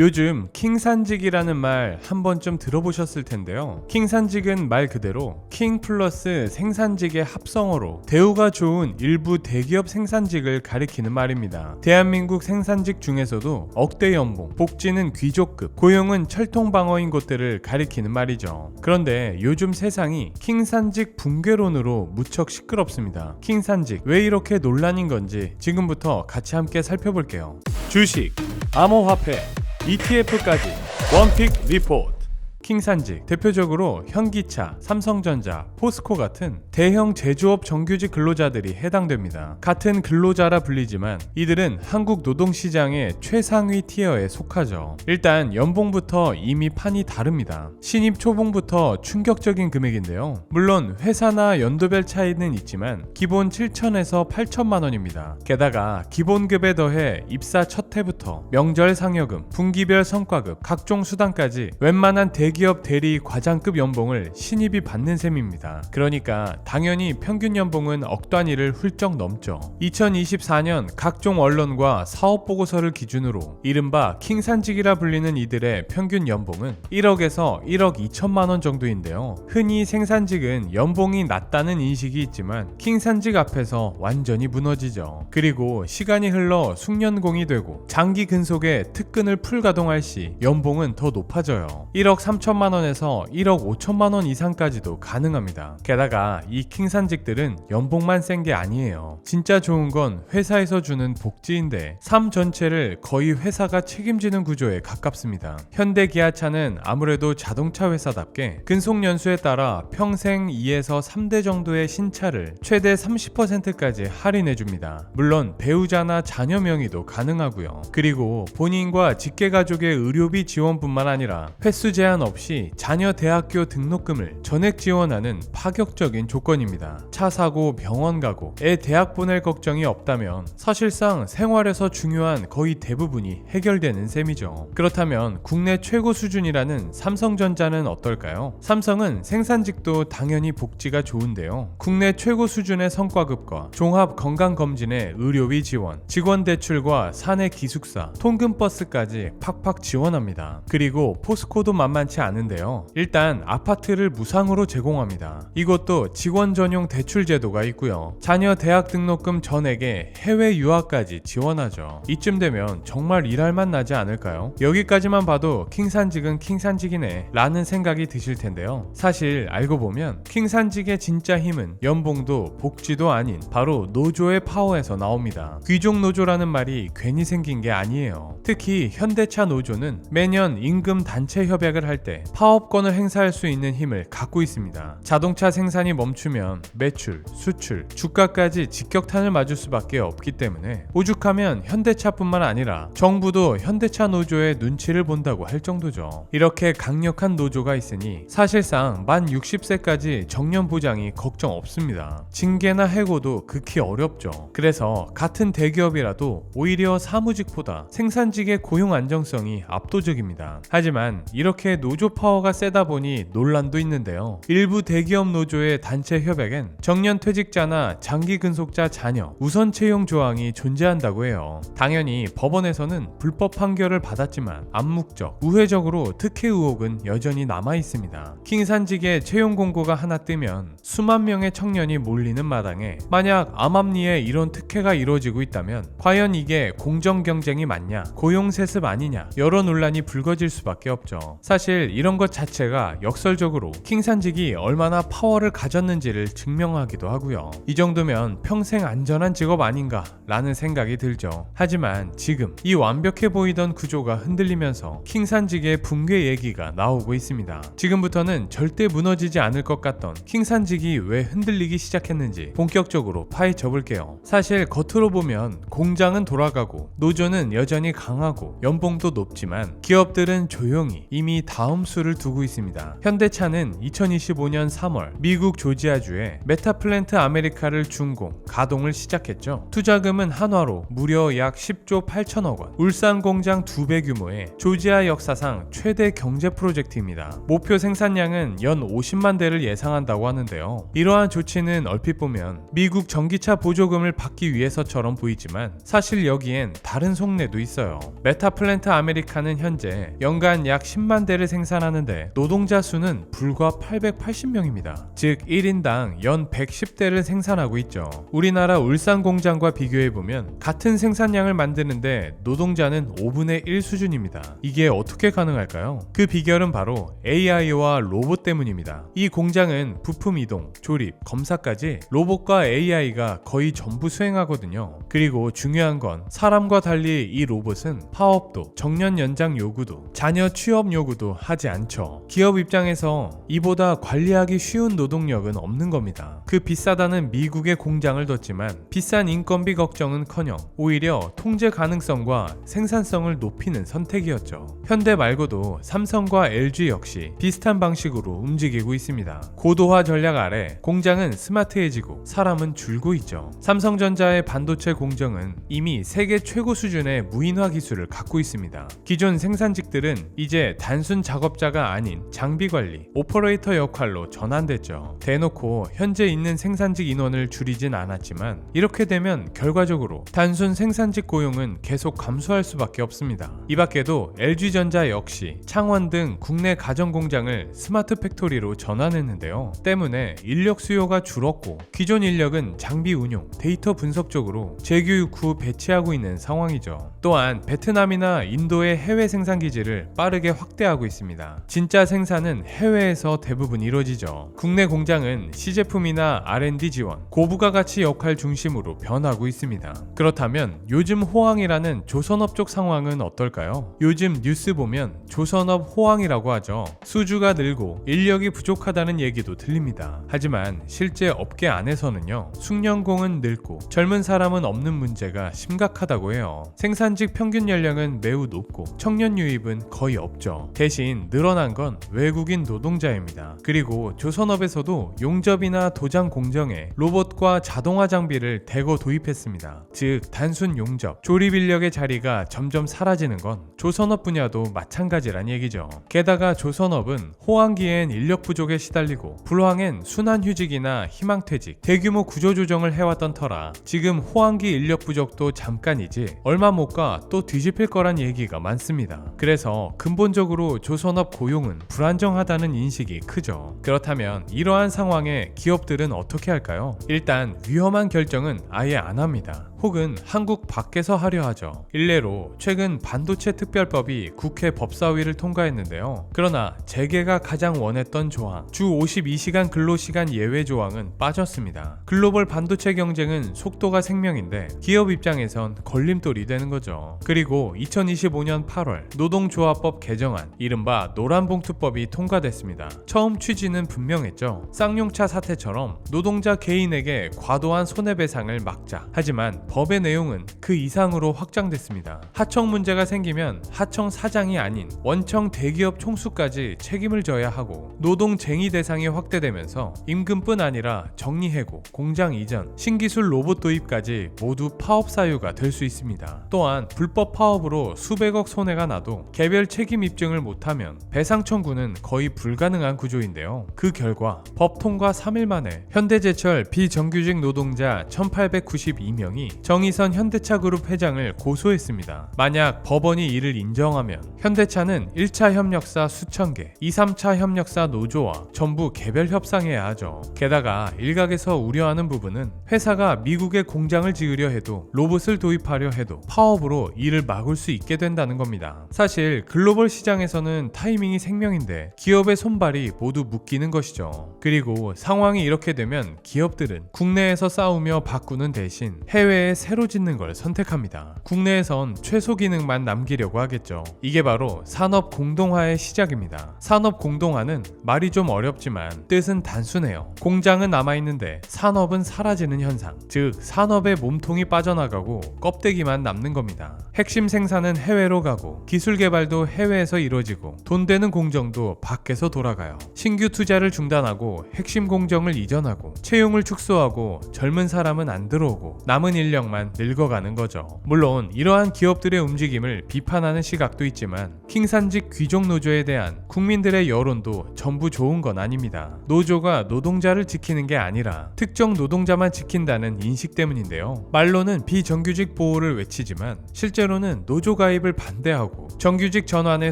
요즘 킹산직이라는 말 한 번쯤 들어보셨을 텐데요. 킹산직은 말 그대로 킹 플러스 생산직의 합성어로 대우가 좋은 일부 대기업 생산직을 가리키는 말입니다. 대한민국 생산직 중에서도 억대 연봉, 복지는 귀족급, 고용은 철통방어인 곳들을 가리키는 말이죠. 그런데 요즘 세상이 킹산직 붕괴론으로 무척 시끄럽습니다. 킹산직 왜 이렇게 논란인 건지 지금부터 같이 함께 살펴볼게요. 주식, 암호화폐, ETF까지 원픽 리포트. 킹산직, 대표적으로 현기차, 삼성전자, 포스코 같은 대형 제조업 정규직 근로자들이 해당됩니다. 같은 근로자라 불리지만 이들은 한국 노동시장의 최상위 티어에 속하죠. 일단 연봉부터 이미 판이 다릅니다. 신입 초봉부터 충격적인 금액인데요. 물론 회사나 연도별 차이는 있지만 기본 7천에서 8천만 원입니다. 게다가 기본급에 더해 입사 첫 해부터 명절 상여금, 분기별 성과급, 각종 수당까지 웬만한 대기업 대리 과장급 연봉을 신입이 받는 셈입니다. 그러니까 당연히 평균 연봉은 억 단위를 훌쩍 넘죠. 2024년 각종 언론과 사업보고서를 기준으로 이른바 킹산직이라 불리는 이들의 평균 연봉은 1억에서 1억 2천만 원 정도인데요. 흔히 생산직은 연봉이 낮다는 인식이 있지만 킹산직 앞에서 완전히 무너지죠. 그리고 시간이 흘러 숙련공이 되고 장기 근속에 특근을 풀가동할 시 연봉은 더 높아져요. 1억 3천만 원에서 1억 5천만 원 이상까지도 가능합니다. 게다가 이 킹산직들은 연봉만 센 게 아니에요. 진짜 좋은 건 회사에서 주는 복지인데 삶 전체를 거의 회사가 책임지는 구조에 가깝습니다. 현대기아차는 아무래도 자동차 회사답게 근속 연수에 따라 평생 2에서 3대 정도의 신차를 최대 30%까지 할인해줍니다. 물론 배우자나 자녀 명의도 가능하고요. 그리고 본인과 직계가족의 의료비 지원뿐만 아니라 횟수 제한 없이 자녀 대학교 등록금을 전액 지원하는 파격적인 조건입니다. 차 사고 병원 가고 애 대학 보낼 걱정이 없다면 사실상 생활에서 중요한 거의 대부분이 해결되는 셈이죠. 그렇다면 국내 최고 수준이라는 삼성전자는 어떨까요? 삼성은 생산직도 당연히 복지가 좋은데요. 국내 최고 수준의 성과급과 종합 건강검진의 의료비 지원, 직원 대출과 사내 기숙사, 통근버스까지 팍팍 지원합니다. 그리고 포스코도 만만치 않은데요. 일단 아파트를 무상으로 제공합니다. 이것도 직원 전용 대출 제도가 있고요. 자녀 대학 등록금 전액에 해외 유학까지 지원하죠. 이쯤 되면 정말 일할 맛 나지 않을까요? 여기까지만 봐도 킹산직은 킹산직이네 라는 생각이 드실 텐데요. 사실 알고 보면 킹산직의 진짜 힘은 연봉도 복지도 아닌 바로 노조의 파워에서 나옵니다. 귀족 노조라는 말이 괜히 생긴 게 아니에요. 특히 현대차 노조는 매년 임금 단체 협약을 할 때 파업권을 행사할 수 있는 힘을 갖고 있습니다. 자동차 생산이 멈추면 매출, 수출, 주가까지 직격탄을 맞을 수밖에 없기 때문에 오죽하면 현대차뿐만 아니라 정부도 현대차 노조의 눈치를 본다고 할 정도죠. 이렇게 강력한 노조가 있으니 사실상 만 60세까지 정년 보장이 걱정 없습니다. 징계나 해고도 극히 어렵죠. 그래서 같은 대기업이라도 오히려 사무직보다 생산직의 고용 안정성이 압도적입니다. 하지만 이렇게 노조 파워가 세다 보니 논란도 있는데요. 일부 대기업 노조의 단체 협약엔 정년 퇴직자나 장기 근속자 자녀 우선 채용 조항이 존재한다고 해요. 당연히 법원에서는 불법 판결을 받았지만 암묵적, 우회적으로 특혜 의혹은 여전히 남아 있습니다. 킹산직의 채용 공고가 하나 뜨면 수만 명의 청년이 몰리는 마당에 만약 암암리에 이런 특혜가 이루어지고 있다면 과연 이게 공정 경쟁이 맞냐, 고용 세습 아니냐 여러 논란이 불거질 수밖에 없죠. 사실 이런 것 자체가 역설적으로 킹산직이 얼마나 파워를 가졌는지를 증명하기도 하고요. 이 정도면 평생 안전한 직업 아닌가 라는 생각이 들죠. 하지만 지금 이 완벽해 보이던 구조가 흔들리면서 킹산직의 붕괴 얘기가 나오고 있습니다. 지금부터는 절대 무너지지 않을 것 같던 킹산직이 왜 흔들리기 시작했는지 본격적으로 파헤쳐 볼게요. 사실 겉으로 보면 공장은 돌아가고 노조는 여전히 강하고 연봉도 높지만 기업들은 조용히 이미 다음 점수를 두고 있습니다. 현대차는 2025년 3월 미국 조지아주에 메타플랜트 아메리카를 준공, 가동을 시작했죠. 투자금은 한화로 무려 약 10조 8천억 원, 울산 공장 2배 규모의 조지아 역사상 최대 경제 프로젝트입니다. 목표 생산량은 연 50만 대를 예상한다고 하는데요. 이러한 조치는 얼핏 보면 미국 전기차 보조금을 받기 위해서처럼 보이지만 사실 여기엔 다른 속내도 있어요. 메타플랜트 아메리카는 현재 연간 약 10만 대를 생산하는데 노동자 수는 불과 880명입니다. 즉 1인당 연 110대를 생산하고 있죠. 우리나라 울산 공장과 비교해보면 같은 생산량을 만드는데 노동자는 5분의 1 수준입니다. 이게 어떻게 가능할까요? 그 비결은 바로 AI와 로봇 때문입니다. 이 공장은 부품 이동, 조립, 검사까지 로봇과 AI가 거의 전부 수행하거든요. 그리고 중요한 건 사람과 달리 이 로봇은 파업도, 정년 연장 요구도, 자녀 취업 요구도 하지 않죠. 기업 입장에서 이보다 관리하기 쉬운 노동력은 없는 겁니다. 그 비싸다는 미국의 공장을 뒀지만 비싼 인건비 걱정은커녕 오히려 통제 가능성과 생산성을 높이는 선택이었죠. 현대 말고도 삼성과 LG 역시 비슷한 방식으로 움직이고 있습니다. 고도화 전략 아래 공장은 스마트해지고 사람은 줄고 있죠. 삼성전자의 반도체 공정은 이미 세계 최고 수준의 무인화 기술을 갖고 있습니다. 기존 생산직들은 이제 단순 작업자가 아닌 장비 관리, 오퍼레이터 역할로 전환됐죠. 대놓고 현재 있는 생산직 인원을 줄이진 않았지만 이렇게 되면 결과적으로 단순 생산직 고용은 계속 감소할 수밖에 없습니다. 이 밖에도 LG전자 역시 창원 등 국내 가전 공장을 스마트 팩토리로 전환했는데요. 때문에 인력 수요가 줄었고 기존 인력은 장비 운용, 데이터 분석 쪽으로 재교육 후 배치하고 있는 상황이죠. 또한 베트남이나 인도의 해외 생산 기지를 빠르게 확대하고 있습니다. 진짜 생산은 해외에서 대부분 이루어지죠. 국내 공장은 시제품이나 R&D 지원, 고부가 가치 역할 중심으로 변하고 있습니다. 그렇다면 요즘 호황이라는 조선업 쪽 상황은 어떨까요? 요즘 뉴스 보면 조선업 호황이라고 하죠. 수주가 늘고 인력이 부족하다는 얘기도 들립니다. 하지만 실제 업계 안에서는요, 숙련공은 늙고 젊은 사람은 없는 문제가 심각하다고 해요. 생산직 평균 연령은 매우 높고 청년 유입은 거의 없죠. 대신 늘어난 건 외국인 노동자입니다. 그리고 조선업에서도 용접이나 도장 공정에 로봇과 자동화 장비를 대거 도입했습니다. 즉 단순 용접, 조립 인력의 자리가 점점 사라지는 건 조선업 분야도 마찬가지란 얘기죠. 게다가 조선업은 호황기엔 인력 부족에 시달리고 불황엔 순환휴직이나 희망퇴직, 대규모 구조조정을 해왔던 터라 지금 호황기 인력 부족도 잠깐이지 얼마 못 가 또 뒤집힐 거란 얘기가 많습니다. 그래서 근본적으로 조선업 고용은 불안정하다는 인식이 크죠. 그렇다면 이러한 상황에 기업들은 어떻게 할까요? 일단 위험한 결정은 아예 안 합니다. 혹은 한국 밖에서 하려 하죠. 일례로 최근 반도체 특별법이 국회 법사위를 통과했는데요. 그러나 재계가 가장 원했던 조항, 주 52시간 근로시간 예외 조항은 빠졌습니다. 글로벌 반도체 경쟁은 속도가 생명인데 기업 입장에선 걸림돌이 되는 거죠. 그리고 2025년 8월 노동조합법 개정안, 이른바 노란봉투법이 통과됐습니다. 처음 취지는 분명했죠. 쌍용차 사태처럼 노동자 개인에게 과도한 손해배상을 막자. 하지만 법의 내용은 그 이상으로 확장됐습니다. 하청 문제가 생기면 하청 사장이 아닌 원청 대기업 총수까지 책임을 져야 하고 노동쟁의 대상이 확대되면서 임금뿐 아니라 정리해고, 공장 이전, 신기술 로봇 도입까지 모두 파업 사유가 될 수 있습니다. 또한 불법 파업으로 수백억 손해가 나도 개별 책임 입증을 못하면 배상 청구는 거의 불가능한 구조인데요. 그 결과 법 통과 3일 만에 현대제철 비정규직 노동자 1892명이 정의선 현대차 그룹 회장을 고소했습니다. 만약 법원이 이를 인정하면 현대차는 1차 협력사 수천 개, 2, 3차 협력사 노조와 전부 개별 협상해야 하죠. 게다가 일각에서 우려하는 부분은 회사가 미국에 공장을 지으려 해도 로봇을 도입하려 해도 파업으로 이를 막을 수 있게 된다는 겁니다. 사실 글로벌 시장에서는 타이밍이 생명인데 기업의 손발이 모두 묶이는 것이죠. 그리고 상황이 이렇게 되면 기업들은 국내에서 싸우며 바꾸는 대신 해외에 아예 새로 짓는 걸 선택합니다. 국내에선 최소 기능만 남기려고 하겠죠. 이게 바로 산업 공동화의 시작입니다. 산업 공동화는 말이 좀 어렵지만 뜻은 단순해요. 공장은 남아있는데 산업은 사라지는 현상, 즉 산업의 몸통이 빠져나가고 껍데기만 남는 겁니다. 핵심 생산은 해외로 가고 기술 개발도 해외에서 이루어지고 돈 되는 공정도 밖에서 돌아가요. 신규 투자를 중단하고 핵심 공정을 이전하고 채용을 축소하고 젊은 사람은 안 들어오고 남은 인력만 늙어가는 거죠. 물론 이러한 기업들의 움직임을 비판하는 시각도 있지만 킹산직 귀족 노조에 대한 국민들의 여론도 전부 좋은 건 아닙니다. 노조가 노동자를 지키는 게 아니라 특정 노동자만 지킨다는 인식 때문인데요. 말로는 비정규직 보호를 외치지만 실제로는 노조 가입을 반대하고 정규직 전환에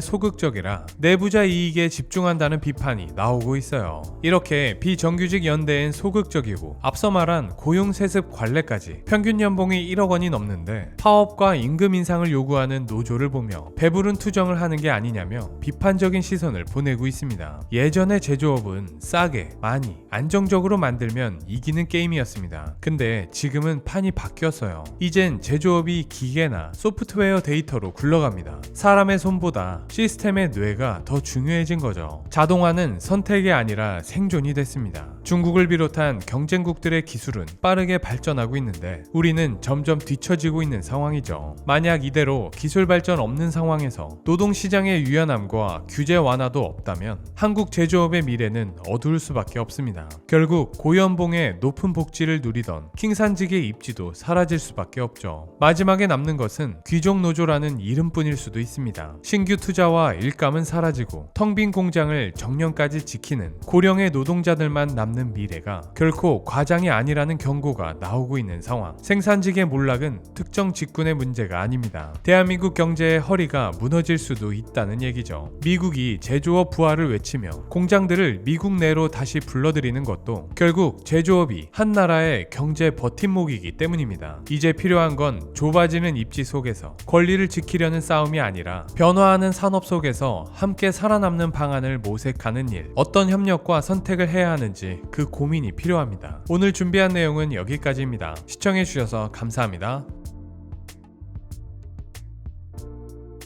소극적이라 내부자 이익에 집중한다는 비판이 나오고 있어요. 이렇게 비정규직 연대엔 소극적이고 앞서 말한 고용세습 관례까지 평균 연봉이 1억 원이 넘는데 파업과 임금 인상을 요구하는 노조를 보며 배부른 투정을 하는 게 아니냐며 비판적인 시선을 보내고 있습니다. 예전의 제조업은 싸게, 많이, 안정적으로 만들면 이기는 게임이었습니다. 근데 지금은 판이 바뀌었어요. 이젠 제조업이 기계나 소프트웨어 데이터로 굴러갑니다. 사람의 손보다 시스템의 뇌가 더 중요해진 거죠. 자동화는 선택이 아니라 생존이 됐습니다. 중국을 비롯한 경쟁국들의 기술은 빠르게 발전하고 있는데 우리는 점점 뒤처지고 있는 상황이죠. 만약 이대로 기술 발전 없는 상황에서 노동시장의 유연함과 규제 완화도 없다면 한국 제조업의 미래는 어두울 수밖에 없습니다. 결국 고연봉의 높은 복지를 누리던 킹산직의 입지도 사라질 수밖에 없죠. 마지막에 남는 것은 귀족 노조라는 이름뿐일 수도 있습니다. 신규 투자와 일감은 사라지고 텅 빈 공장을 정년까지 지키는 고령의 노동자들만 남는 미래가 결코 과장이 아니라는 경고가 나오고 있는 상황. 생산직의 몰락은 특정 직군의 문제가 아닙니다. 대한민국 경제의 허리가 무너질 수도 있다는 얘기죠. 미국이 제조업 부활을 외치며 공장들을 미국 내로 다시 불러들이는 것도 결국 제조업이 한 나라의 경제 버팀목이기 때문입니다. 이제 필요한 건 좁아지는 입지 속에서 권리를 지키려는 싸움이 아니라 변화하는 산업 속에서 함께 살아남는 방안을 모색하는 일. 어떤 협력과 선택을 해야 하는지 그 고민이 필요합니다. 오늘 준비한 내용은 여기까지입니다. 시청해주셔서 감사합니다.